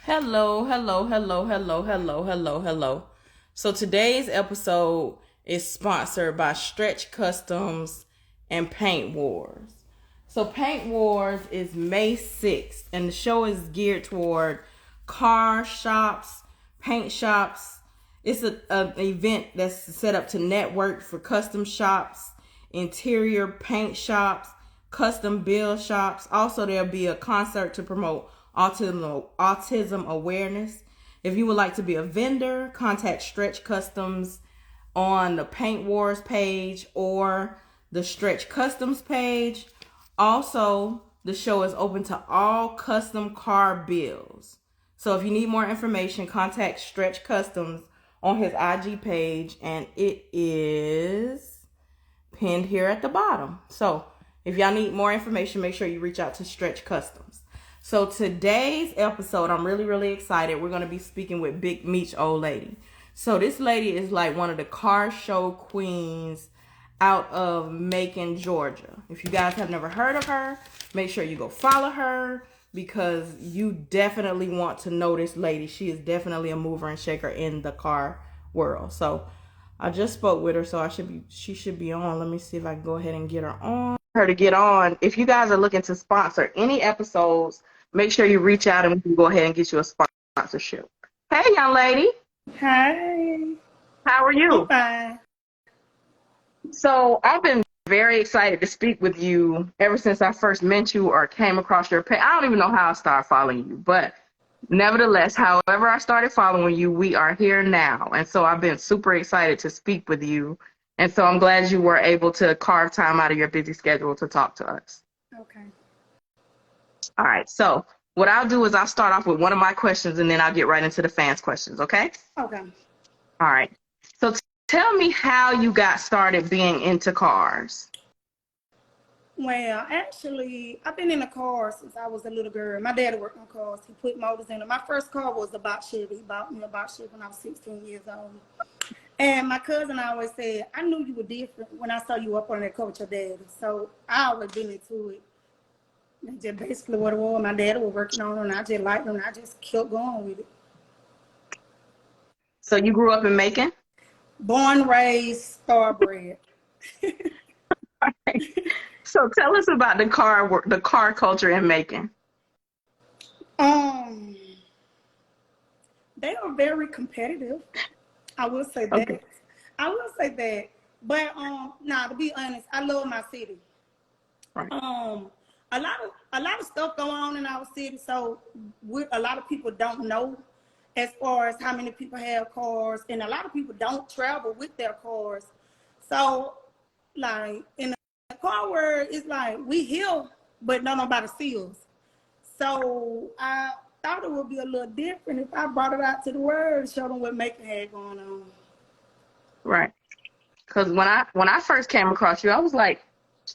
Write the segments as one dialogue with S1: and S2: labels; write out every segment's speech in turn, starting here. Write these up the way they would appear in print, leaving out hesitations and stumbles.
S1: Hello, hello, hello, hello, hello, hello, hello. So today's episode is sponsored by Stretch Customs and Paint Wars. So Paint Wars is May 6th, and the show is geared toward car shops, paint shops. It's an event that's set up to network for custom shops, interior paint shops, custom build shops. Also, there'll be a concert to promote autism awareness. If you would like to be a vendor, contact Stretch Customs on the Paint Wars page or the Stretch Customs page. Also, the show is open to all custom car builds. So if you need more information, contact Stretch Customs on his IG page, and it is pinned here at the bottom. So if y'all need more information, make sure you reach out to Stretch Customs. So today's episode, I'm really, really excited. We're going to be speaking with Big Meech Old Lady. So this lady is like one of the car show queens out of Macon, Georgia. If you guys have never heard of her, make sure you go follow her because you definitely want to know this lady. She is definitely a mover and shaker in the car world. So I just spoke with her, so she should be on. Let me see if I can go ahead and get her on. Her to get on. If you guys are looking to sponsor any episodes, make sure you reach out and we can go ahead and get you a sponsorship. Hey, young lady.
S2: Hi.
S1: How are you?
S2: I'm fine.
S1: So I've been very excited to speak with you ever since I first met you or came across your page. I don't even know how I started following you, but nevertheless, however I started following you, we are here now. And so I've been super excited to speak with you. And so I'm glad you were able to carve time out of your busy schedule to talk to us.
S2: Okay.
S1: All right. So what I'll do is I'll start off with one of my questions and then I'll get right into the fans' questions. Okay?
S2: Okay.
S1: All right. So tell me how you got started being into cars.
S2: Well, actually, I've been in a car since I was a little girl. My daddy worked on cars. He put motors in them. My first car was a box Chevy. He bought me a box Chevy when I was 16 years old. And my cousin always said, I knew you were different when I saw you up on that car with your daddy. So I always been into it. That's just basically what it was. My daddy was working on them, and I just liked them, and I just kept going with it.
S1: So you grew up in Macon?
S2: Born, raised, starbred.
S1: So tell us about the car culture in Macon.
S2: They are very competitive. I will say that.
S1: Okay.
S2: I will say that. But now to be honest, I love my city.
S1: Right.
S2: A lot of stuff going on in our city, so a lot of people don't know as far as how many people have cars, and a lot of people don't travel with their cars. So, like in the car world, it's like we here, but nobody sees us. So I thought it would be a little different if I brought it out to the world and showed them what Macon had going on.
S1: Right. Because when I first came across you, I was like,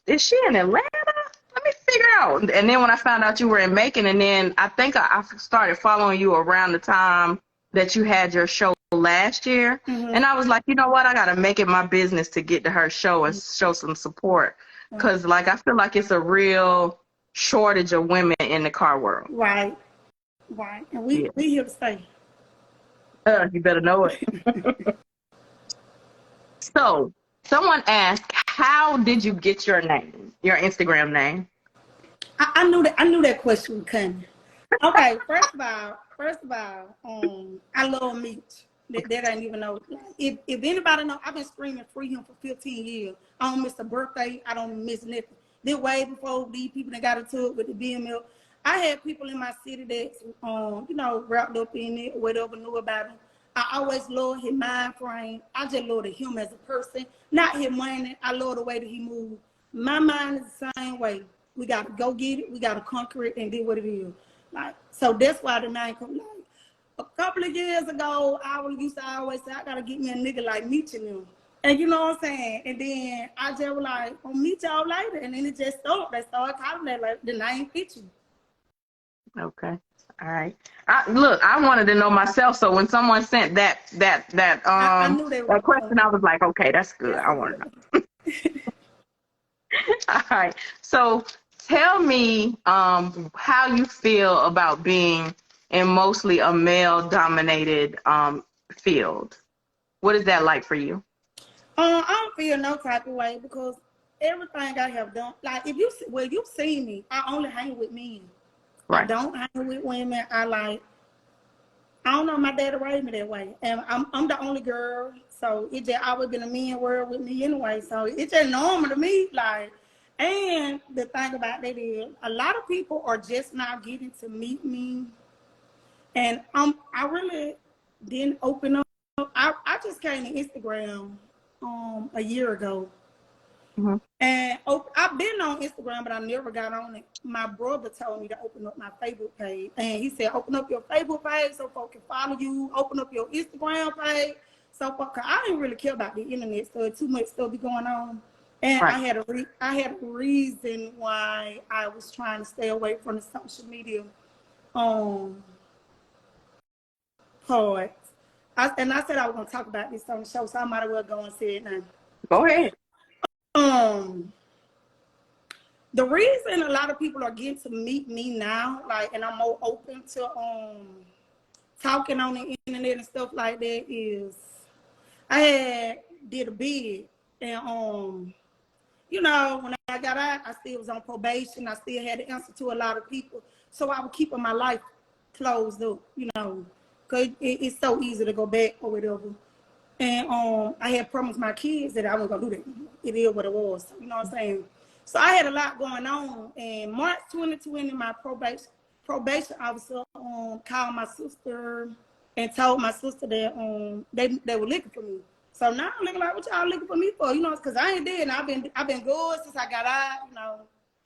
S1: is she in Atlanta? Let me figure out. And then when I found out you were in Macon, and then I think I started following you around the time that you had your show last year. Mm-hmm. And I was like, you know what? I got to make it my business to get to her show and show some support. Because, like, I feel like it's a real shortage of women in the car world.
S2: Right. Right. And we here to stay.
S1: You better know it. So, someone asked, how did you get your name, your Instagram name?
S2: I knew that question was coming. Okay, first of all, I love Meech. That ain't even know. If anybody know, I've been screaming free him for 15 years. I don't miss a birthday. I don't miss nothing. This way before these people that got into it with the BML. I had people in my city that, wrapped up in it or whatever, knew about him. I always loved his mind frame. I just loved him as a person, not his money. I love the way that he moved. My mind is the same way. We got to go get it. We got to conquer it and do what it is. Like, so that's why the name comes. Like, a couple of years ago, I used to always say, I got to get me a nigga like Meech and them. And you know what I'm saying? And then I just was like, I'll meet y'all later. And then it just started. They started calling that like the name fit you.
S1: Okay. All right. I wanted to know myself. So when someone sent that
S2: I knew they were
S1: question, I was like, okay, that's good. I want to know. All right. So tell me how you feel about being in mostly a male-dominated field. What is that like for you?
S2: I don't feel no type of way because everything I have done, like if you, well, you've seen me. I only hang with men. I
S1: Right.
S2: don't hang with women. I don't know. My daddy raised me that way, and I'm the only girl, so it just always been a men world with me anyway. So it's just normal to me. Like, and the thing about that is, a lot of people are just now getting to meet me, and I really didn't open up. I just came to Instagram a year ago.
S1: Mm-hmm.
S2: And I've been on Instagram, but I never got on it. My brother told me to open up my Facebook page. And he said, open up your Facebook page so folks can follow you. Open up your Instagram page. So folks, I didn't really care about the internet, so too much stuff be going on. And
S1: Right.
S2: I had a reason why I was trying to stay away from the social media part. And I said I was going to talk about this on the show, so I might as well go and say it now.
S1: Go ahead.
S2: The reason a lot of people are getting to meet me now, like, and I'm more open to talking on the internet and stuff like that, is I did a bid, and you know, when I got out, I still was on probation. I still had to answer to a lot of people, so I was keeping my life closed up, you know, because it's so easy to go back or whatever. And I had promised my kids that I wasn't gonna do that. It is what it was, you know what I'm saying? So I had a lot going on. And March 2020, my probation officer called my sister and told my sister that they were looking for me. So now I'm looking like, what y'all looking for me for? You know, because I ain't dead, and I've been good since I got out, you know.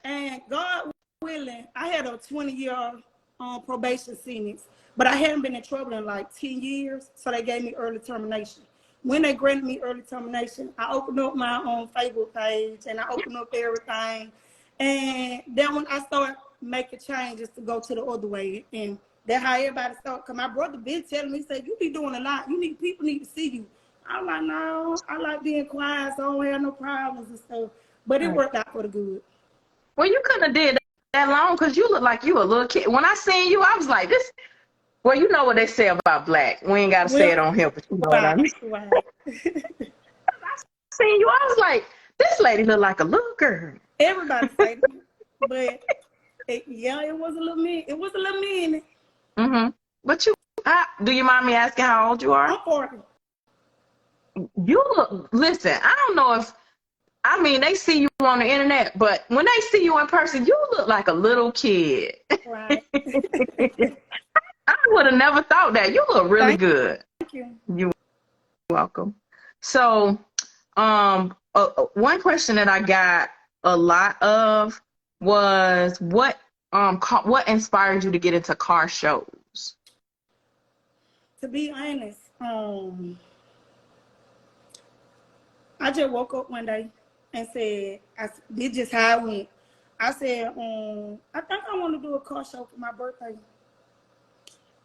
S2: And God willing, I had a 20-year probation sentence, but I hadn't been in trouble in like 10 years, so they gave me early termination. When they granted me early termination, I opened up my own Facebook page and I opened up everything. And then when I started making changes to go to the other way, and that's how everybody started. Because my brother been telling me, he said, you be doing a lot. People need to see you. I'm like, no, I like being quiet, so I don't have no problems and stuff. But it worked out for the good.
S1: Well, you couldn't have did that long because you look like you a little kid. When I seen you, I was like, this. Well, you know what they say about black. We ain't got to say it on here, but you know what I mean.
S2: Right.
S1: I seen you, I was like, this lady look like a little girl.
S2: Everybody say that. But, it was a little mean. It was a little mean.
S1: Mm-hmm. But do you mind me asking how old you are?
S2: I'm 40.
S1: You look, listen, I don't know if, I mean, they see you on the internet, but when they see you in person, you look like a little kid.
S2: Right.
S1: I would have never thought that. You look really good.
S2: Thank you.
S1: You're welcome. So, one question that I got a lot of was what inspired you to get into car shows?
S2: To be honest, I just woke up one day and said, this just how I went. I said, I think I want to do a car show for my birthday.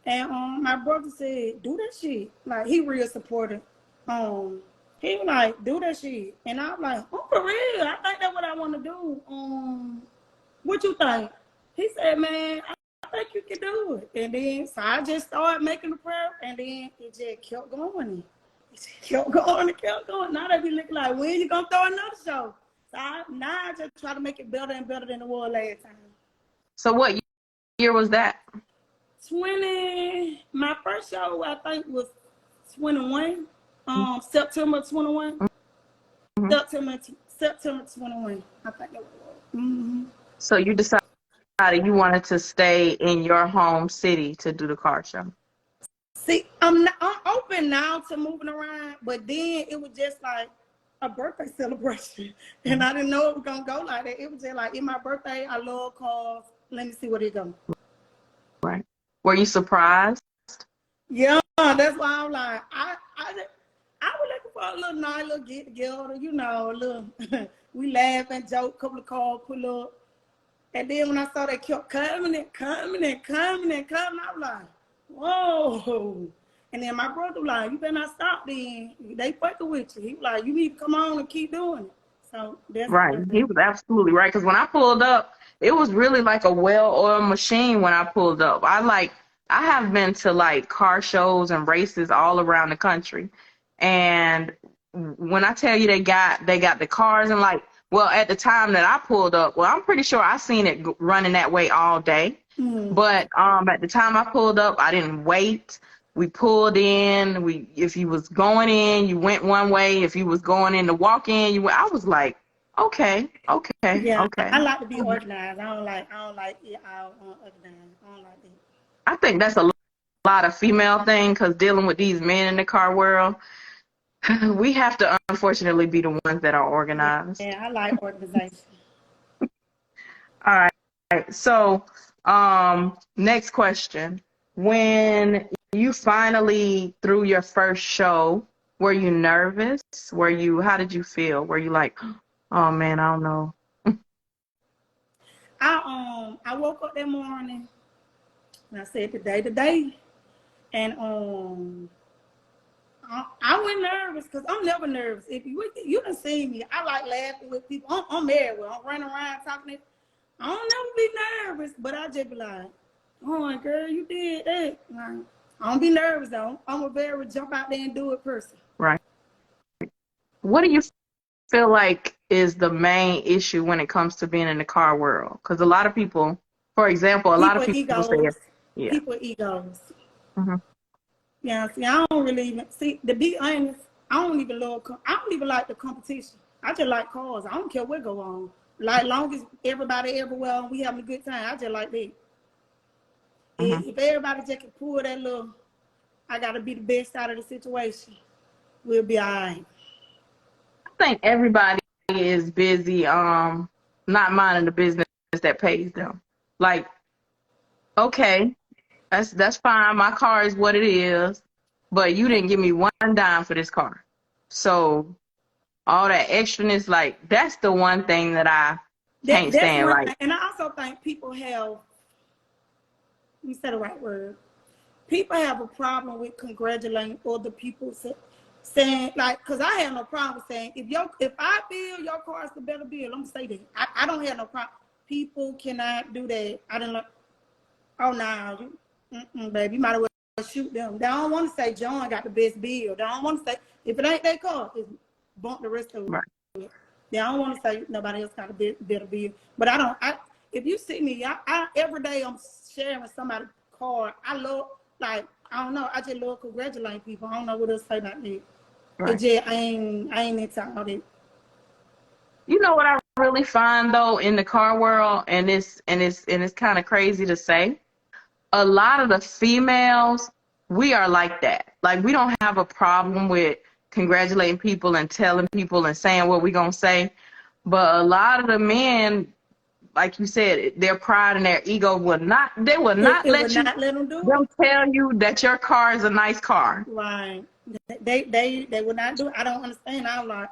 S2: And my brother said, do that shit. Like, he real supportive. He was like, do that shit. And I was like, oh, for real? I think that's what I want to do. What you think? He said, man, I think you can do it. And then, so I just started making the prayer, and then it just kept going. It just kept going and kept going. Now they be looking like, when you gonna throw another show? So now I just try to make it better and better than it was last time.
S1: So what year was that?
S2: My first show I think was 21. September 21. Mm-hmm. September 21. I think that was. Mm-hmm.
S1: So you decided you wanted to stay in your home city to do the car show.
S2: See, I'm open now to moving around, but then it was just like a birthday celebration, and I didn't know it was gonna go like that. It was just like, in my birthday, I love cars. Let me see where it goes.
S1: Right. Were you surprised?
S2: Yeah, that's why I'm like, I was looking for a little nice little get together, you know, a little we laugh and joke, couple of cars pull up. And then when I saw they kept coming, I was like, whoa. And then my brother was like, you better not stop then. They fucking with you. He was like, you need to come on and keep doing it. So that's
S1: right. He was absolutely right. Because when I pulled up, it was really like a well-oiled machine when I pulled up. I I have been to like car shows and races all around the country. And when I tell you they got the cars and like, well, at the time that I pulled up, well, I'm pretty sure I seen it running that way all day.
S2: Mm.
S1: But at the time I pulled up, I didn't wait. We pulled in. If you was going in, you went one way. If you was going in to walk in, you went. I was like, okay, okay,
S2: Yeah, I
S1: okay.
S2: like to be organized. I don't like it all organized. I don't like it.
S1: I think that's a lot of female thing because dealing with these men in the car world, we have to unfortunately be the ones that are organized.
S2: Yeah, I like organization.
S1: All right. So, next question. When you finally threw your first show, were you nervous? How did you feel? Were you like, oh man, I don't know.
S2: I woke up that morning and I said today, and I went nervous because I'm never nervous. If you done see me, I like laughing with people. I'm everywhere. I'm running around talking. I don't never be nervous, but I just be like, oh, girl, you did that. Like, I don't be nervous, though. I'm a very jump out there and do it person.
S1: Right. What do you feel like is the main issue when it comes to being in the car world? Because a lot of people, for example, a lot of
S2: People
S1: people say,
S2: egos.
S1: yeah.
S2: People egos.
S1: Mm-hmm.
S2: Yeah, see, I don't really even, see, to be honest, I don't even like the competition. I just like cars. I don't care what go on. Like, long as everybody everywhere and we having a good time, I just like that.
S1: Mm-hmm.
S2: If everybody just can pull that little, I got to be the best out of the situation, we'll be all right.
S1: I think everybody is busy, not minding the business that pays them. Like, okay, that's fine. My car is what it is, but you didn't give me one dime for this car. So all that extraness, like that's the one thing that I can't
S2: That's
S1: stand.
S2: one
S1: Like,
S2: thing. And I also think people have, let me say the right word. People have a problem with congratulating other people, saying like, because I have no problem saying if I feel your car is the better bill, I'm gonna say that. I don't have no problem. People cannot do that. I don't know. Oh no, baby, you might as well shoot them. They don't want to say John got the best bill. They don't want to say if it ain't their car, it's bump the rest of it.
S1: right.
S2: They don't want to say nobody else got a better bill. But I don't. If you see me, I every day I'm sharing somebody's car. I love, like, I don't know. I just love congratulating people. I don't know what else to say about that. It
S1: Right.
S2: just I ain't into all that.
S1: You know what I really find though in the car world, and it's kind of crazy to say. A lot of the females, we are like that. Like we don't have a problem with congratulating people and telling people and saying what we're gonna say. But a lot of the men, like you said, their pride and their ego will not
S2: It would
S1: let
S2: not let them do
S1: them
S2: it.
S1: tell you that your car is a nice car.
S2: Right. They would not do it. I don't understand. I'm like,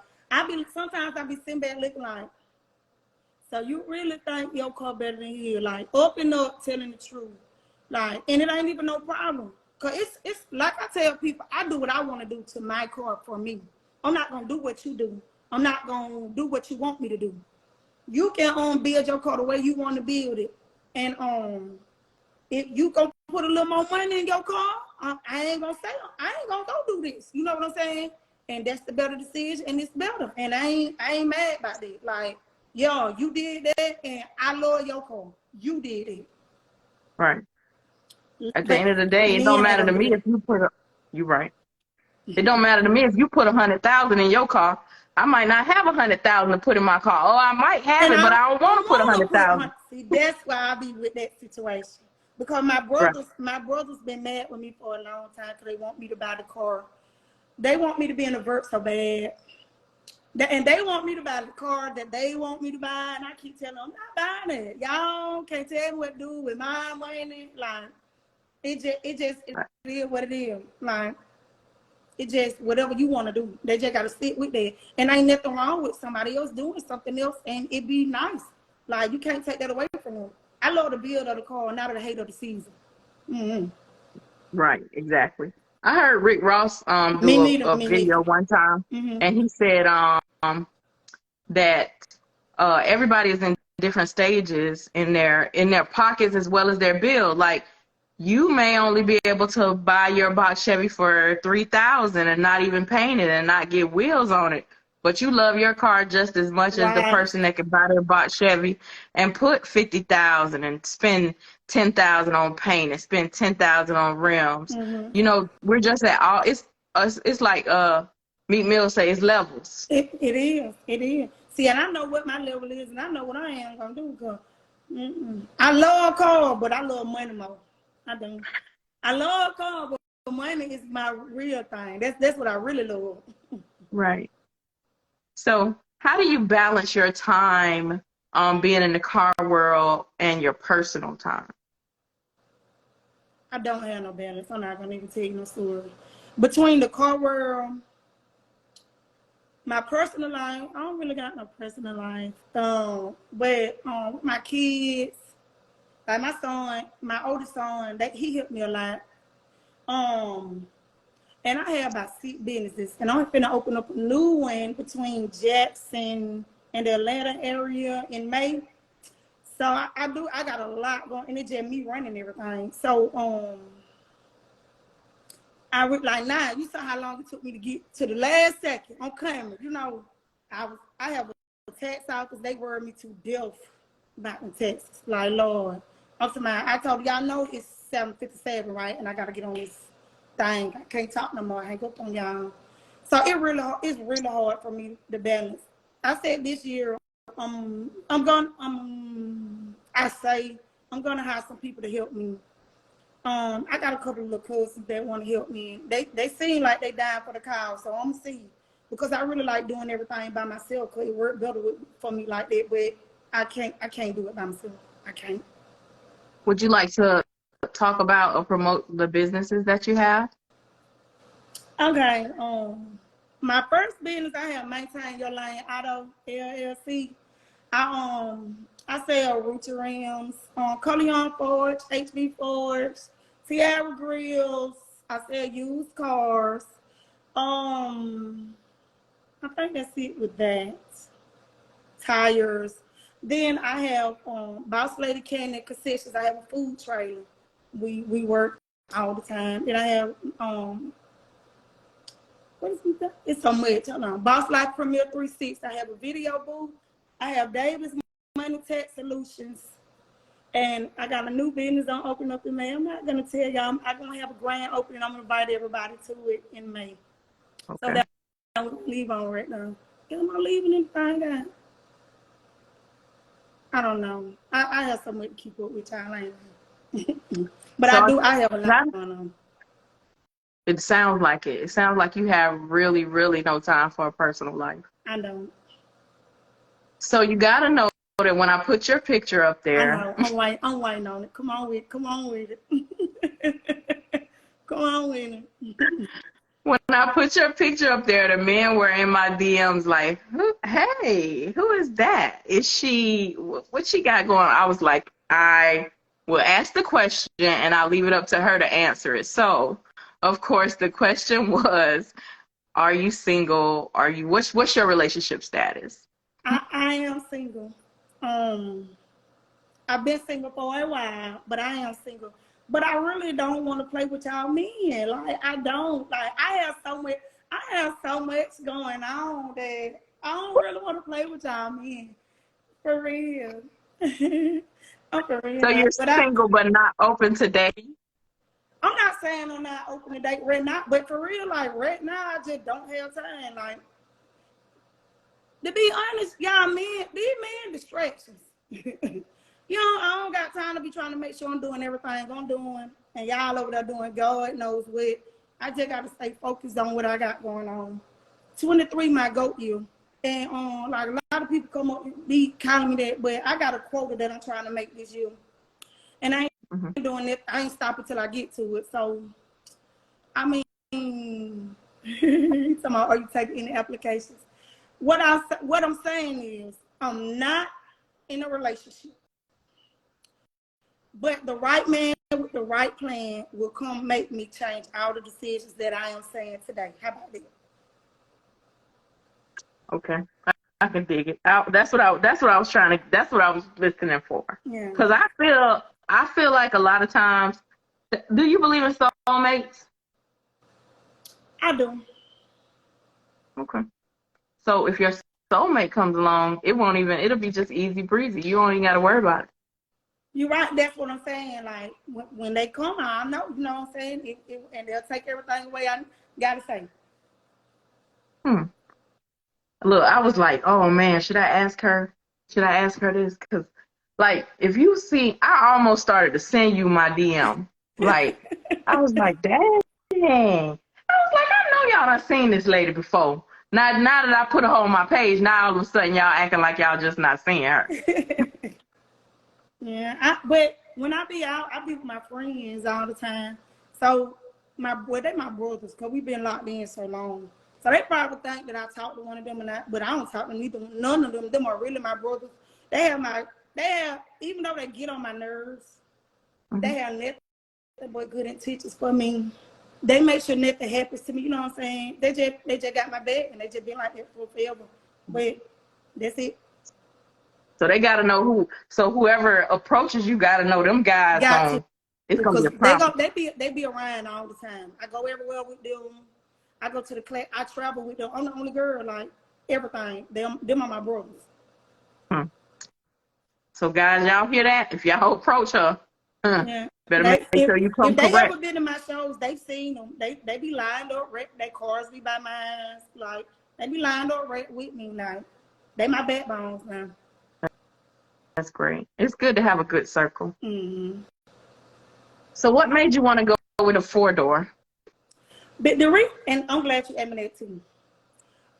S2: sometimes I be sitting back looking like, so you really think your car better than you? Like, up and up, telling the truth. Like, and it ain't even no problem. Cause it's like I tell people, I do what I want to do to my car for me. I'm not gonna do what you do. I'm not gonna do what you want me to do. You can build your car the way you want to build it, and if you gonna put a little more money in your car, I ain't gonna go do this. You know what I'm saying? And that's the better decision, and it's better. And I ain't mad about that. Like, yo, you did that, and I love your car. You did it.
S1: Right. At the
S2: But
S1: end of the day, it don't
S2: men ain't
S1: matter to
S2: gonna do
S1: me
S2: that.
S1: if you put a. You right. It don't matter to me if you put 100,000 in your car. I might not have 100,000 to put in my car. Oh, I might have
S2: And
S1: it, but
S2: I
S1: I don't want
S2: don't
S1: to put
S2: want to put
S1: 100,000.
S2: see, that's why I be with that situation. Because
S1: Right.
S2: my brothers been mad with me for a long time because they want me to buy the car. They want me to be in a vert so bad. And they want me to buy the car that they want me to buy. And I keep telling them, I'm not buying it. Y'all can't tell me what to do with my money. Like, it is what it is. Like, it just, whatever you want to do. They just got to sit with that. And ain't nothing wrong with somebody else doing something else. And it be nice. Like, you can't take that away from them. I love the build of the car, not the hate of the season. Mm-hmm.
S1: Right. Exactly. I heard Rick Ross
S2: Me
S1: do
S2: neither.
S1: a
S2: Me neither.
S1: video one time,
S2: Mm-hmm.
S1: and he said that everybody is in different stages in their pockets as well as their build. Like you may only be able to buy your box Chevy for $3,000 and not even paint it and not get wheels on it. But you love your car just as much as the
S2: Right.
S1: person that can buy their box Chevy and put $50,000 and spend $10,000 on paint and spend $10,000 on rims.
S2: Mm-hmm.
S1: You know, we're just at all. It's like Meat Mill say, it's levels.
S2: It is. It is. See, and I know what my level is, and I know what I am gonna do. Cause I love cars, but I love money more. I do. I love cars, but money is my real thing. That's what I really love.
S1: Right. So, how do you balance your time being in the car world and your personal time?
S2: I don't have no balance. I'm not gonna even tell you no story. Between the car world, my personal life, I don't really got no personal life. But my kids, like my son, my oldest son, he helped me a lot. And I have about 6 businesses, and I'm finna open up a new one between Jackson and the Atlanta area in May. So I got a lot going, and it's just me running everything. So I would like now. You saw how long it took me to get to the last second on camera. You know, I have a tax office. They worried me to death about in Texas. Like Lord, I told y'all know it's 7:57, right? And I gotta get on this thing. I can't talk no more. I hang up on y'all. So it's really hard for me to balance. I said this year, I say I'm gonna have some people to help me. I got a couple of little cousins that want to help me. They seem like they dying for the cause, so I'm gonna see, because I really like doing everything by myself. Cause it worked better for me like that, but I can't do it by myself. I can't.
S1: Would you like to talk about or promote the businesses that you have?
S2: Okay. My first business I have Maintain Your Lane Auto LLC. I sell router rims, Coleon Forge, HB Forge, Sierra grills. I sell used cars. I think that's it with that. Tires. Then I have Boss Lady Candy Concessions. I have a food trailer. We work all the time. Then I have what is it? It's so much. Hold on. Boss Life Premier 360. I have a video booth. I have Davis Money Tech Solutions. And I got a new business I'm opening up in May. I'm not going to tell y'all. I'm going to have a grand opening. I'm going to invite everybody to it in May.
S1: Okay.
S2: So that I'm going to leave on right now. Am I leaving anything? I don't know. I have so much to keep up with y'all. But
S1: So
S2: I have a lot going on.
S1: it sounds like it. It sounds like you have really, really no time for a personal life.
S2: I don't.
S1: So you gotta know that when I put your picture up there,
S2: I know. I'm waiting on it. Come on with it. Come on with it. Come on with it.
S1: when I put your picture up there, the men were in my DMs like, "Hey, who is that? Is she? What she got going?" I was like, I will ask the question and I'll leave it up to her to answer it. So, of course, the question was, "Are you single? Are you? What's your relationship status?"
S2: I am single. I've been single for a while, but I am single. But I really don't want to play with y'all men. Like I don't. Like I have so much going on that I don't really want to play with y'all men. For real. I'm for real.
S1: So you're
S2: But
S1: single but not open to dating?
S2: I'm not saying I'm not open to date right now, but for real, like right now, I just don't have time. Like to be honest, y'all men, these men distractions. You know, I don't got time to be trying to make sure I'm doing everything I'm doing, and y'all over there doing God knows what. I just got to stay focused on what I got going on. 23, my GOAT year. And like a lot of people come up and be calling me that, but I got a quota that I'm trying to make this year. And I ain't doing it. I ain't stopping till I get to it. So, I mean, somehow, are you taking any applications? What I'm saying is, I'm not in a relationship. But the right man with the right plan will come make me change all the decisions that I am saying today. How about that?
S1: Okay, I can dig it. That's what I was listening for.
S2: Yeah.
S1: Because I feel like a lot of times Do you believe in soulmates?
S2: I do.
S1: Okay. So if your soulmate comes along, it'll be just easy breezy. You don't even got to worry about it.
S2: You're right. That's what I'm saying. Like when they come, I know, you know what I'm saying, and they'll take everything away. I gotta say.
S1: Hmm. Look, I was like, oh man, should I ask her? Should I ask her this? Because, like, if you see, I almost started to send you my DM. Like, I was like, dang. I was like, I know y'all done seen this lady before. Now that I put her on my page, now all of a sudden y'all acting like y'all just not seeing her.
S2: Yeah, but when I be out, I be with my friends all the time. So they my brothers, cause we been locked in so long. So they probably think that I talk to one of them, but I don't talk to neither. None of them. Them are really my brothers. They have, even though they get on my nerves,
S1: Mm-hmm.
S2: they have nothing but good intentions for me. They make sure nothing happens to me. You know what I'm saying? They just got my back, and they just been like that for forever. But that's it.
S1: So they got to know who. So whoever approaches you got to know them guys
S2: Got to.
S1: on. It's gonna be
S2: Because
S1: a problem.
S2: they be around all the time. I go everywhere with them. I go to the class. I travel with them. I'm the only girl, like everything. Them are my brothers.
S1: Hmm. So guys, y'all hear that? If y'all approach her,
S2: Yeah.
S1: better make sure you come
S2: If they
S1: correct.
S2: ever been to my shows, they've seen them. They be lined up. Their cars be by mine. Like they be lined up right with me now. They my backbones now.
S1: That's great. It's good to have a good circle.
S2: Mm-hmm.
S1: So what made you want to go with a 4-door?
S2: But and I'm glad you asked me that too.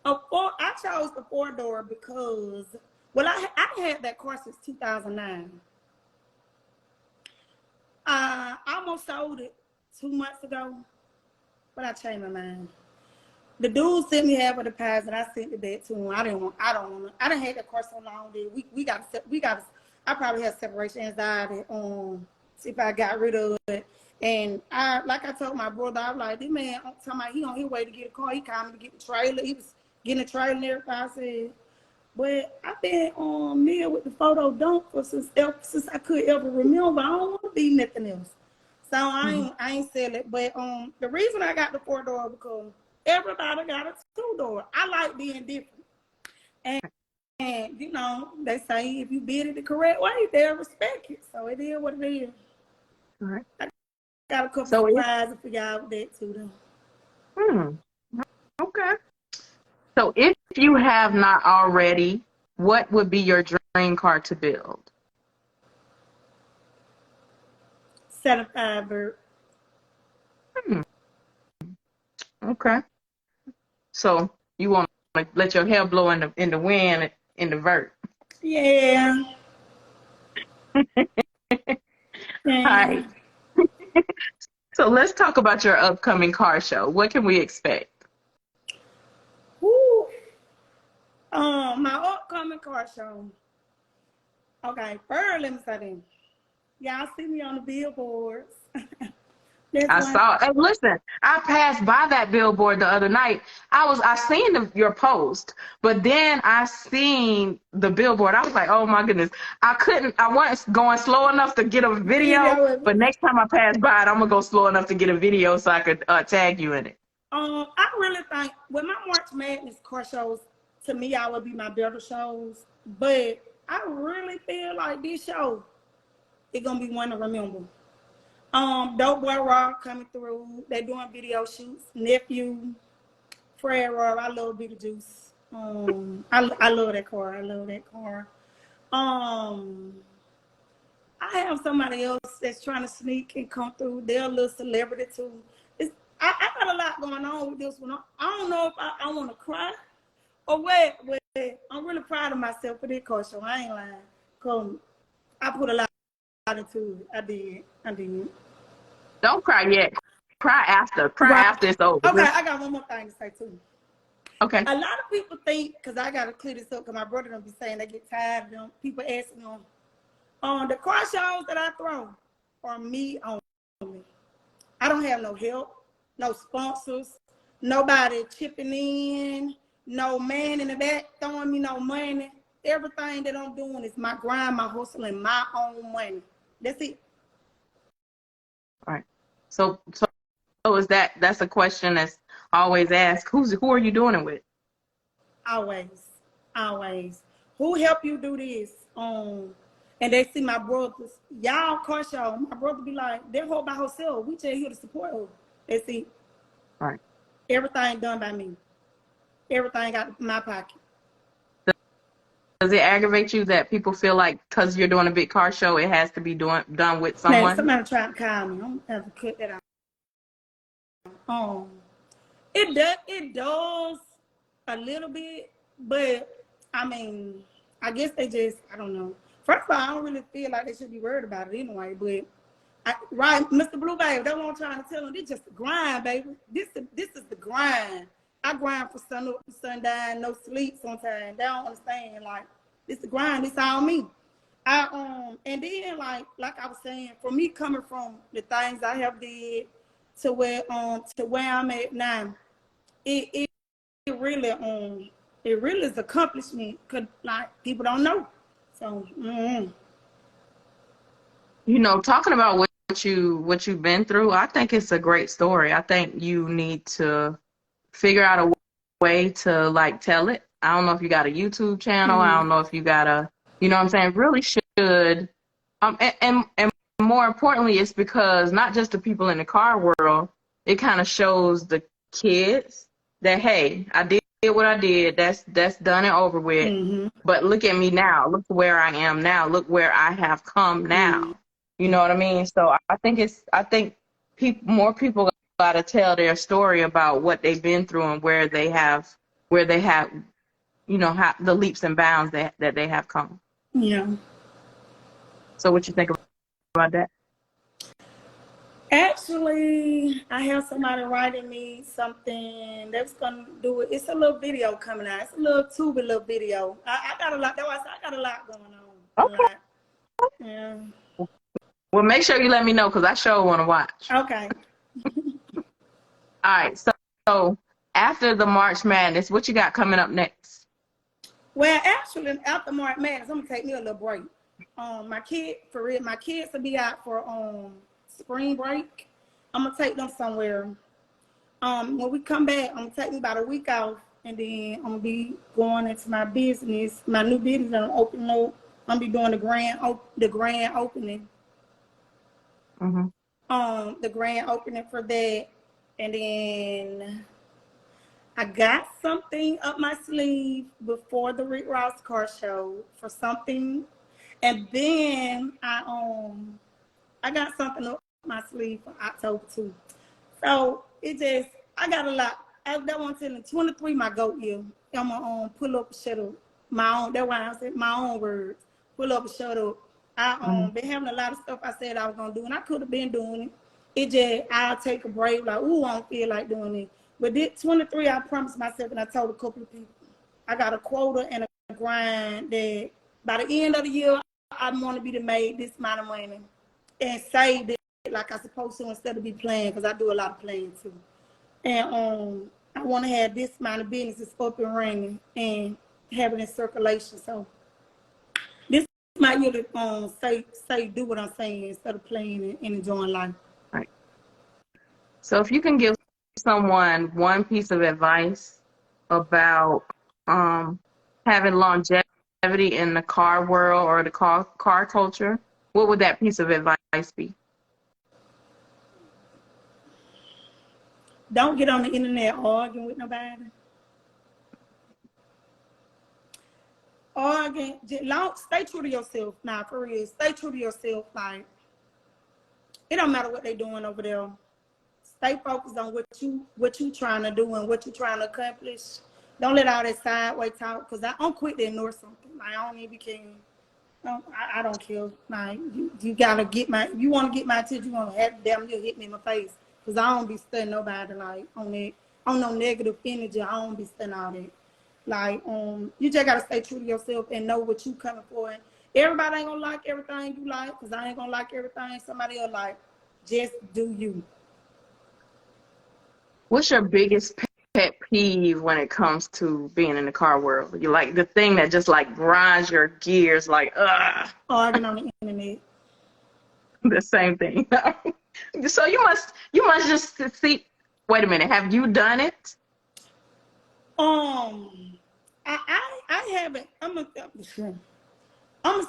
S2: I chose the 4-door because, well, I had that car since 2009. I almost sold it 2 months ago, but I changed my mind. The dude sent me half of the pies, and I sent it back to him. I don't want. I didn't have that car so long that we got. I probably had separation anxiety. See if I got rid of it. And like I told my brother, I was like, this man, I'm talking about he on his way to get a car. He called me to get the trailer. He was getting a trailer and everything. I said, but I've been on meal with the photo dump since I could ever remember. I don't want to be nothing else. So I ain't sell it. But the reason I got the 4-door because everybody got a 2-door. I like being different. And you know, they say if you bid it the correct way, they'll respect it. So it is what it is.
S1: All right.
S2: I got a couple
S1: So
S2: surprises for y'all with that too
S1: though. Okay. So if you have not already, what would be your dream car to build?
S2: 75 bird.
S1: Okay. So you want to let your hair blow in the wind in the vert.
S2: Yeah.
S1: All
S2: Yeah.
S1: right. So let's talk about your upcoming car show. What can we expect?
S2: Woo. My upcoming car show. Okay, first let me say this. Y'all see me on the billboards. That's
S1: I
S2: one.
S1: saw. And listen, I passed by that billboard the other night. I seen your post, but then I seen the billboard. I was like, oh my goodness, I wasn't going slow enough to get a video.
S2: Video.
S1: But next time I pass by it, I'm gonna go slow enough to get a video so I could tag you in it.
S2: I really think with my March Madness car shows, to me, I would be my better shows. But I really feel like this show is gonna be one to remember. Dope Boy Rock coming through. They doing video shoots. Nephew, Fred Rock. I love Beetlejuice. I love that car. I love that car. I have somebody else that's trying to sneak and come through. They're a little celebrity too. I got a lot going on with this one. I don't know if I want to cry or what, but I'm really proud of myself for this car show. I ain't lying. Cause I put a lot into it. I did.
S1: Don't cry yet. Cry after. Cry
S2: Right.
S1: after it's over.
S2: Okay, I got one more thing to say too.
S1: Okay.
S2: A lot of people think, because I got to clear this up, because my brother don't be saying they get tired of them. People asking them, the car shows that I throw are me only. I don't have no help, no sponsors, nobody chipping in, no man in the back throwing me no money. Everything that I'm doing is my grind, my hustle, and my own money. That's it.
S1: All right. So that's a question that's always asked. Who are you doing it with?
S2: Always, always. Who help you do this? And they see my brothers, y'all car show. My brother be like, they're whole by herself. We just here to support her. They see
S1: Right.
S2: everything done by me. Everything out of my pocket.
S1: Does it aggravate you that people feel like because you're doing a big car show, it has to be done with
S2: Now,
S1: someone?
S2: somebody trying to call me. I'm gonna have to cut that out. Um, it does a little bit, but I mean, I guess they just I don't know. First of all, I don't really feel like they should be worried about it anyway. But right, Mr. Blue Baby, that's what I'm trying to tell them. This just the grind, baby. This is the grind. I grind for sun up to sundown, no sleep sometimes. They don't understand. Like this the grind. This all me. And then like I was saying, for me coming from the things I have did to where I'm at now, it it, it really it really is accomplishment because like people don't know. So
S1: Talking about what you've been through, I think it's a great story. I think you need to figure out a way to like tell it. I don't know if you got a YouTube channel. I don't know if you got what I'm saying, really should. And more importantly, it's because not just the people in the car world, it kind of shows the kids that, hey, I did what I did. That's done and over with.
S2: mm-hmm.
S1: But look at me now. Look where I am now. Look where I have come
S2: Mm-hmm.
S1: now. You know what I mean? So I think more people got to tell their story about what they've been through and where they have, how the leaps and bounds that they have come.
S2: Yeah.
S1: So what you think about that?
S2: Actually, I have somebody writing me something that's gonna do it. It's a little video coming out. It's a little little video. I got a lot. That's why I said I got a lot going on. A
S1: Okay.
S2: lot. Yeah.
S1: Well, make sure you let me know because I sure want to watch.
S2: Okay.
S1: All right. So after the March Madness, what you got coming up next?
S2: Well, actually, after March Madness, I'm gonna take me a little break. My kids will be out for spring break. I'm gonna take them somewhere. When we come back, I'm gonna take me about a week off, and then I'm gonna be going into my business, my new business. I'm opening up. I'm gonna be doing the grand opening.
S1: Mm-hmm.
S2: The grand opening for that, and then I got something up my sleeve before the Rick Ross car show for something, and then I got something up my sleeve for October too. So I got a lot. That one till 23 my goat year. I'm gonna pull up and shut up. My own. That's why I said my own words. Pull up and shut up. I been having a lot of stuff I said I was gonna do, and I could have been doing it. It just I'll take a break. Like ooh, I don't feel like doing it. But this 23, I promised myself, and I told a couple of people, I got a quota and a grind that by the end of the year, I want to be made this amount of money and save it like I supposed to instead of be playing because I do a lot of playing too. And I want to have this amount of businesses up and running and have it in circulation. So this might year to say do what I'm saying instead of playing and enjoying life.
S1: Right. So if you can give someone one piece of advice about having longevity in the car world or the car culture, what would that piece of advice be?
S2: Don't get on the internet arguing with nobody. Stay true to yourself. Now, for real, stay true to yourself. Like, it don't matter what they doing over there. Stay focused on what you trying to do and what you trying to accomplish. Don't let all that sideways talk, because I'm quick to ignore something. Like, I don't even care. No, I don't care. Like, you gotta you want to get my attention, you want to have damn near hit me in my face. Because I don't be studying nobody, like, on no negative energy. I don't be studying all that. Like, you just gotta stay true to yourself and know what you coming for. And everybody ain't gonna like everything you like, because I ain't gonna like everything somebody else like. Just do you.
S1: What's your biggest pet peeve when it comes to being in the car world? You like the thing that just like grinds your gears, like
S2: Arguing on the internet.
S1: the same thing.
S3: So you must just see. Wait a minute. Have you done it?
S2: Um, I haven't. I'm gonna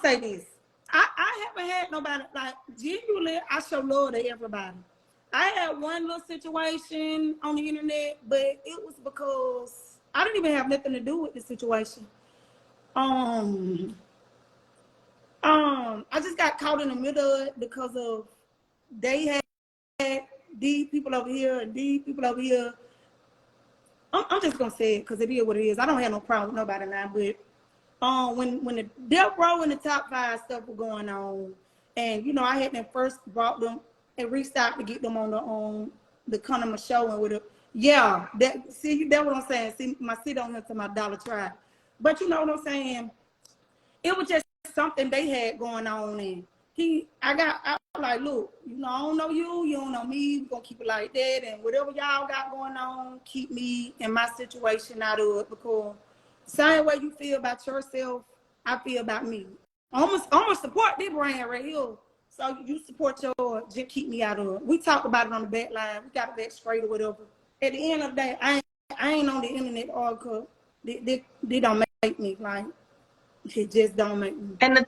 S2: say this. I haven't had nobody like genuinely. I show love to everybody. I had one little situation on the internet, but it was because I didn't even have nothing to do with the situation. Um, I just got caught in the middle of it because of they had these people over here and these people over here. I'm just gonna say it because it is what it is. I don't have no problem with nobody now, but when the Death Row and the Top 5 stuff were going on, and I had them first brought them and reached out to get them on the Conema show and with it. Yeah, that's what I'm saying. See, my sit on here to my Dollar Tribe, but you know what I'm saying. It was just something they had going on, and I was like, look, I don't know you don't know me. We're gonna keep it like that, and whatever y'all got going on, keep me and my situation out of it because. Same way you feel about yourself, I feel about me. I'm gonna support this brand right here. So you support yours, just keep me out of it. We talked about it on the back line. We got it back straight or whatever. At the end of the day, I ain't on the internet article. They don't make me like. It just don't make me.
S3: And the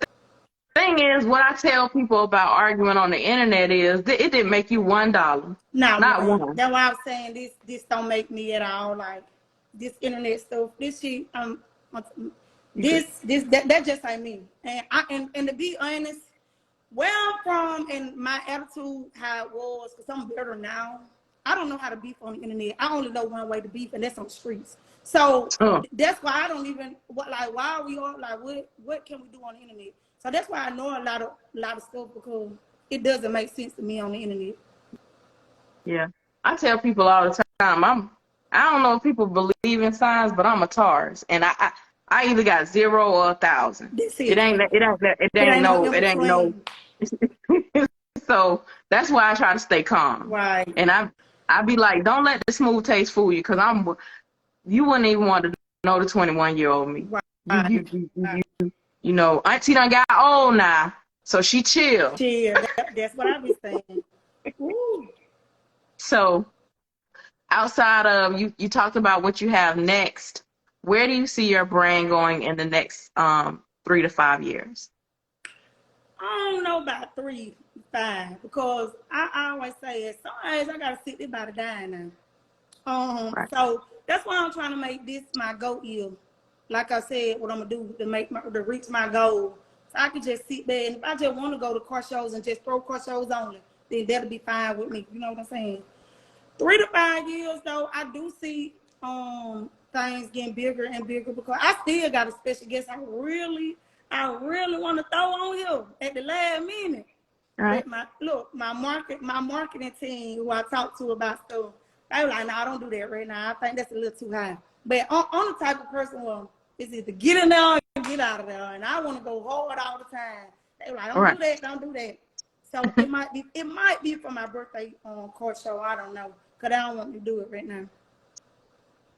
S3: thing is, what I tell people about arguing on the internet is that it didn't make you $1. Not one.
S2: That's why I was saying this don't make me at all. Like this internet stuff, this shit, that just ain't me. And to be honest, where I'm from and my attitude, how it was, because I'm better now. I don't know how to beef on the internet. I only know one way to beef, and that's on the streets. So that's why I don't even why are we all like what can we do on the internet? So that's why I know a lot of stuff because it doesn't make sense to me on the internet.
S3: Yeah, I tell people all the time. I don't know if people believe in signs, but I'm a Taurus, and I either got 0 or 1,000. It ain't no. So that's why I try to stay calm.
S2: Right.
S3: And I be like, don't let the smooth taste fool you, because you wouldn't even want to know the 21-year-old me.
S2: Right.
S3: You know, Auntie done got old now, so she chill.
S2: That's what I be saying. Ooh.
S3: So outside of you talked about what you have next. Where do you see your brand going in the next 3 to 5 years?
S2: I don't know about 3, 5 because I always say at some age I gotta sit there by the dying now.
S3: Right.
S2: So that's why I'm trying to make this my go year. Like I said, what I'm gonna do to reach my goal. So I can just sit there, and if I just want to go to car shows and just throw car shows only, then that'll be fine with me. You know what I'm saying? 3 to 5 years though, I do see things getting bigger and bigger because I still got a special guest I really want to throw on here at the last minute.
S3: Right.
S2: But my marketing team who I talked to about stuff, they were like, no, don't do that right now. I think that's a little too high. But on the type of person who is either get in there or get out of there, and I want to go hard all the time. They were like, don't do that. So it might be for my birthday court show. I don't know, cause I don't want to do it right now.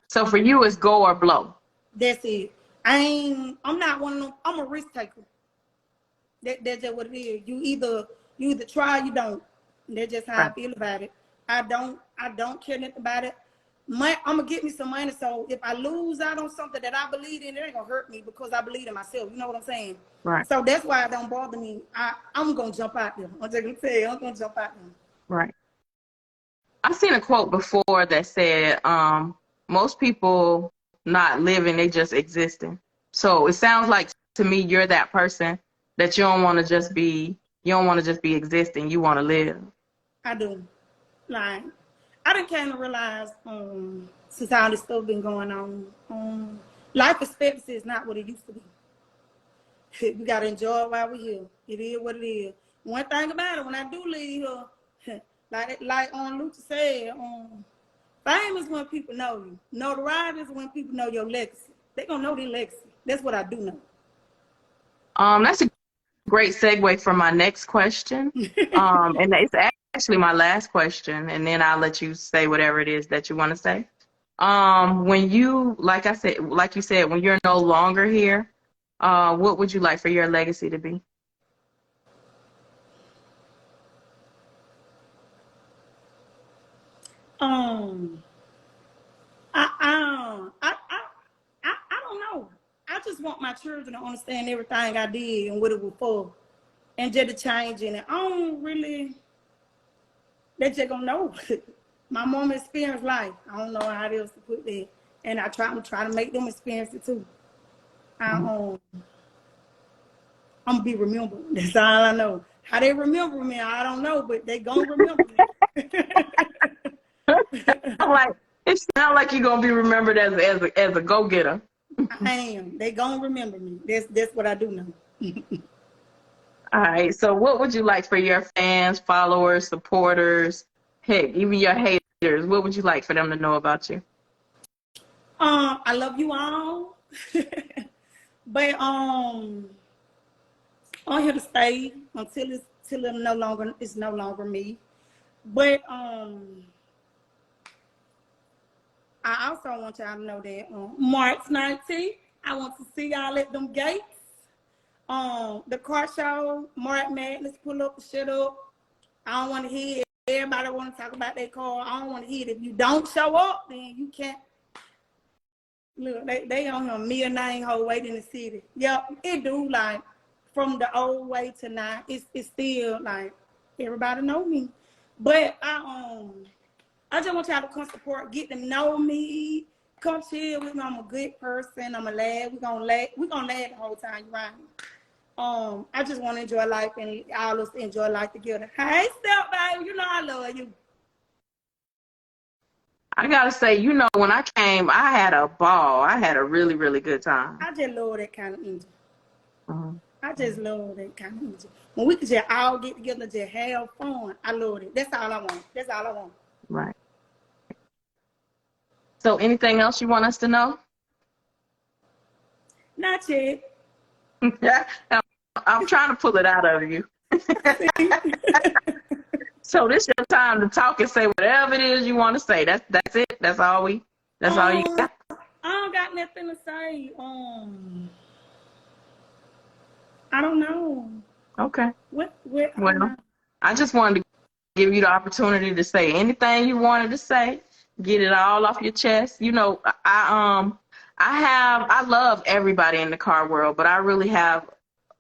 S3: So for you, it's go or blow.
S2: That's it. I'm not one of them. I'm a risk taker. That's just what it is. You either try or you don't. That's just how I feel about it. I don't care nothing about it. I'm gonna get me some money. So if I lose out on something that I believe in, it ain't gonna hurt me because I believe in myself. You know what I'm saying?
S3: Right.
S2: So that's why it don't bother me. I'm gonna jump out there. I'm just gonna tell you, I'm gonna jump out there.
S3: Right. I've seen a quote before that said, most people not living, they just existing. So it sounds like to me you're that person that you don't want to just be existing. You want to live.
S2: I do. Like I didn't kind of realize since all this stuff been going on, life expectancy is not what it used to be. We gotta enjoy it while we're here. It is what it is. One thing about it, when I do leave here, like Lucha said, fame is when people know you. Notoriety is when people know your legacy. They're gonna know their legacy. That's what I do know.
S3: That's a great segue for my next question. And it's actually my last question, and then I'll let you say whatever it is that you want to say. When you, like you said, when you're no longer here, what would you like for your legacy to be?
S2: Um, I don't know. I just want my children to understand everything I did and what it was for, and just to change in it. I don't really. They just gonna know. My mom experienced life. I don't know how else to put that, and I'm try to make them experience it too. I'm gonna be remembered. That's all I know. How they remember me, I don't know, but they gonna remember me.
S3: Like it sounds like you're gonna be remembered as a go getter.
S2: I am. They gonna remember me. That's what I do know.
S3: All right. So, what would you like for your fans, followers, supporters, heck, even your haters? What would you like for them to know about you?
S2: I love you all, but I'm here to stay until it's no longer me. But I also want y'all to know that March 19th, I want to see y'all at them gates. The car show, March Madness, pull up and shut up. I don't want to hear it. Everybody want to talk about their car. I don't want to hear it. If you don't show up, then you can't. Look, they on here, me and nine whole way in the city. Yep, it do like from the old way to now. It's still like everybody know me, but I just want y'all to come support, get to know me, come chill with me. I'm a good person. I'm a lad. We're gonna laugh the whole time you around me. I just want to enjoy life and all of us enjoy life together. Hey, step baby, you know I love you.
S3: I gotta say, when I came, I had a ball. I had a really, really good time.
S2: I just love that kind of energy.
S3: Mm-hmm.
S2: I just love that kind of energy. When we could just all get together and just have fun, I love it. That's all I want. That's all I want.
S3: Right. So, anything else you want us to know?
S2: Not yet.
S3: I'm trying to pull it out of you. So this your time to talk and say whatever it is you want to say. That's it. That's all you got.
S2: I don't got nothing to say. I don't know.
S3: Okay.
S2: What
S3: Well, I just wanted to give you the opportunity to say anything you wanted to say. Get it all off your chest. I love everybody in the car world, but I really have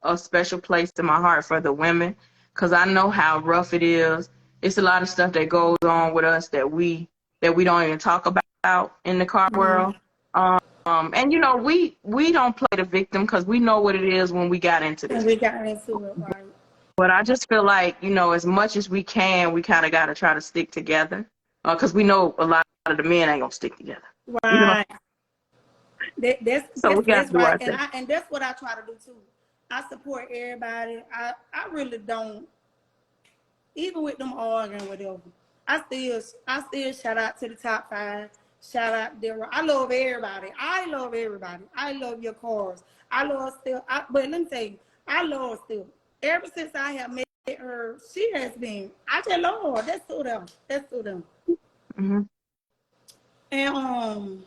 S3: a special place in my heart for the women because I know how rough it is. It's a lot of stuff that goes on with us that we don't even talk about in the car world. And we don't play the victim because we know what it is when we got into this.
S2: We got into it, right?
S3: But I just feel like as much as we can, we kind of got to try to stick together because we know a lot of the men ain't gonna stick together.
S2: Right. That's right. And that's what I try to do too. I support everybody. I really don't. Even with them arguing, whatever. I still shout out to the top 5. Shout out Deborah. I love everybody. I love your cars. But let me tell you, I love still. Ever since I have met her, she has been. I just love her. That's to them.
S3: Mm-hmm.
S2: And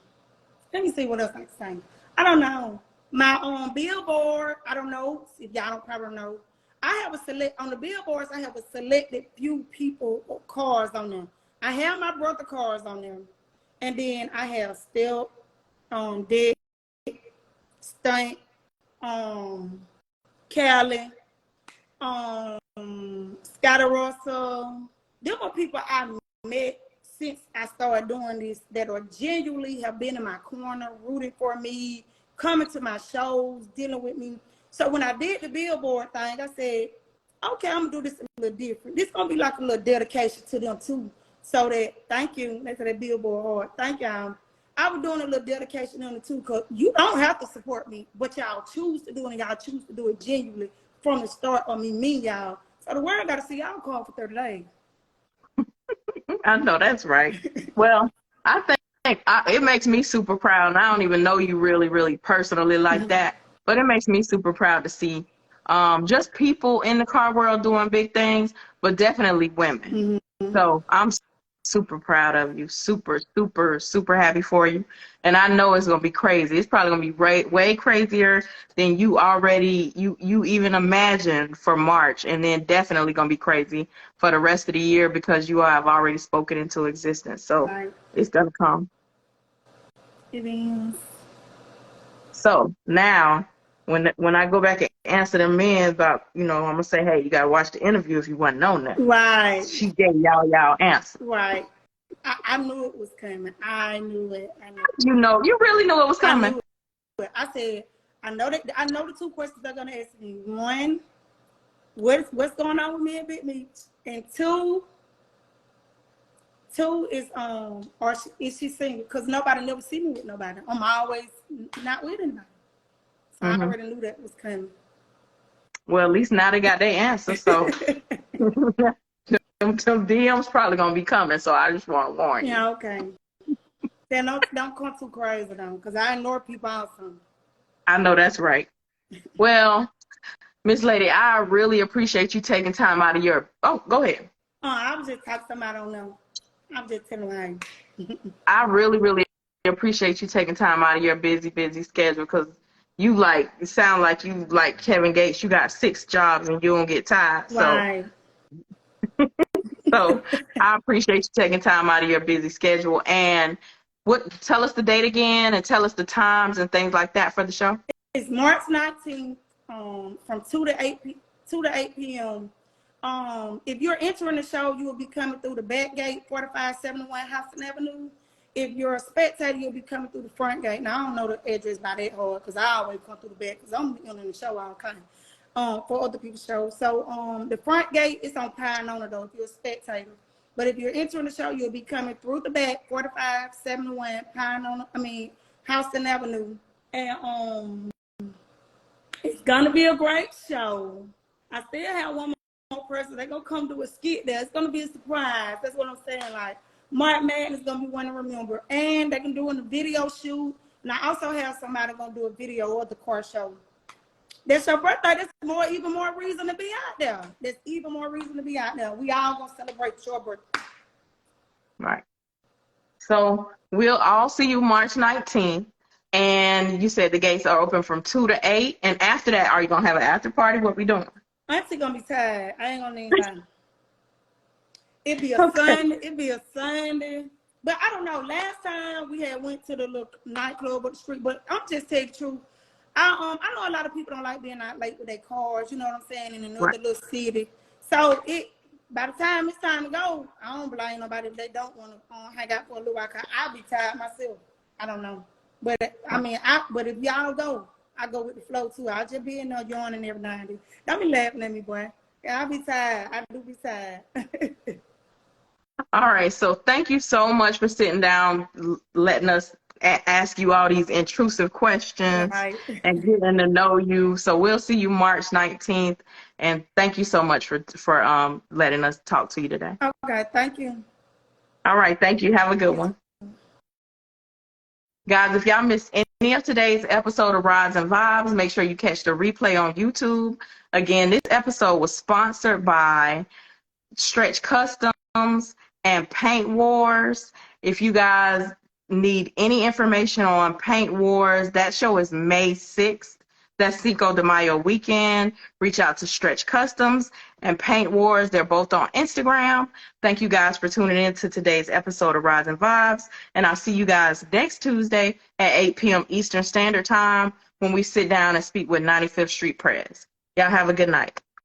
S2: let me see what else I can say. I don't know. My billboard. I don't know if y'all don't probably know. I have on the billboards. I have a selected few people cars on them. I have my brother cars on them, and then I have still Dick, Stank, Callie, Scotty Russell. Them are people I met since I started doing this that are genuinely have been in my corner, rooting for me, coming to my shows, dealing with me. So when I did the billboard thing, I said, okay, I'm gonna do this a little different. This gonna be like a little dedication to them too. So that, thank you, that's that billboard hard. Thank y'all. I was doing a little dedication on it too, because you don't have to support me, but y'all choose to do it, and y'all choose to do it genuinely from the start of me, y'all. So the world gotta see y'all call for 30 days.
S3: I know that's right. Well, I think it makes me super proud, and I don't even know you really, really personally like that, but it makes me super proud to see just people in the car world doing big things, but definitely women. So I'm super proud of you. Super, super, super happy for you. And I know it's gonna be crazy. It's probably gonna be way crazier than you even imagined for March, and then definitely gonna be crazy for the rest of the year because you have already spoken into existence. So
S2: Right.
S3: it's gonna come.
S2: It is.
S3: So now, when I go back and answer the men about, I'm gonna say, hey, you gotta watch the interview if you wasn't known that.
S2: Right.
S3: She gave y'all answer.
S2: Right. I knew it was coming. I knew it.
S3: You really knew it was
S2: I
S3: coming.
S2: knew it. I said, I know the two questions they're gonna ask me. One, what's going on with me and Big Meech? And two is is she single? Because nobody never see me with nobody. I'm always not with anybody. So I already knew that was coming.
S3: Well, at least now they got their answer. So them DMs probably gonna be coming. So I just want to warn you.
S2: Yeah, okay. Then don't come too crazy though, because I ignore people also.
S3: I know that's right. Well, Miss Lady, I really appreciate you taking time out of your. Oh, go ahead.
S2: I was just talking to somebody I don't know. I'm just telling you.
S3: I really, really appreciate you taking time out of your busy schedule because you sound like you like Kevin Gates. You got 6 jobs and you don't get tired.
S2: Right.
S3: So I appreciate you taking time out of your busy schedule. And tell us the date again and tell us the times and things like that for the show.
S2: It's March 19th, from 2 to 8 p.m. If you're entering the show, you will be coming through the back gate, 4571 Houston Avenue. If you're a spectator, you'll be coming through the front gate. Now, I don't know the address by that hard because I always come through the back because I'm in the show all kind for other people's shows. So the front gate is on Pine Owner, though, if you're a spectator. But if you're entering the show, you'll be coming through the back, 4571 Houston Avenue. And it's gonna be a great show. I still have one more person. They're gonna come do a skit there. It's gonna be a surprise. That's what I'm saying. Like Mark Madden is gonna be one to remember. And they can do a video shoot. And I also have somebody gonna do a video of the car show. That's your birthday. That's even more reason to be out there. There's even more reason to be out there. We all gonna celebrate your birthday.
S3: Right. So we'll all see you March 19th. And you said the gates are open from 2 to 8. And after that, are you going to have an after party? What we doing?
S2: I'm actually going to be tired. I ain't going to need time. It'd be a Sunday. But I don't know. Last time we had went to the little nightclub or the street. But I'm just telling the truth. I know a lot of people don't like being out late with their cars. You know what I'm saying? In another little city. So by the time it's time to go, I don't blame nobody if they don't want to hang out for a little while. I'll be tired myself. I don't know. But but if y'all go, I go with the flow too. I'll just be in there yawning every now and then. Don't be laughing at me, boy. Yeah, I'll be tired. I do be tired.
S3: All right. So thank you so much for sitting down, letting us ask you all these intrusive questions and getting to know you. So we'll see you March 19th. And thank you so much for letting us talk to you today.
S2: Okay. Thank you.
S3: All right. Thank you. Have a good one. Guys, if y'all missed any of today's episode of Rides and Vibes, make sure you catch the replay on YouTube. Again, this episode was sponsored by Stretch Customs and Paint Wars. If you guys need any information on Paint Wars, that show is May 6th. That's Cinco de Mayo weekend. Reach out to Stretch Customs and Paint Wars. They're both on Instagram. Thank you guys for tuning in to today's episode of Rise and Vibes. And I'll see you guys next Tuesday at 8 p.m. Eastern Standard Time when we sit down and speak with 95th Street Press. Y'all have a good night.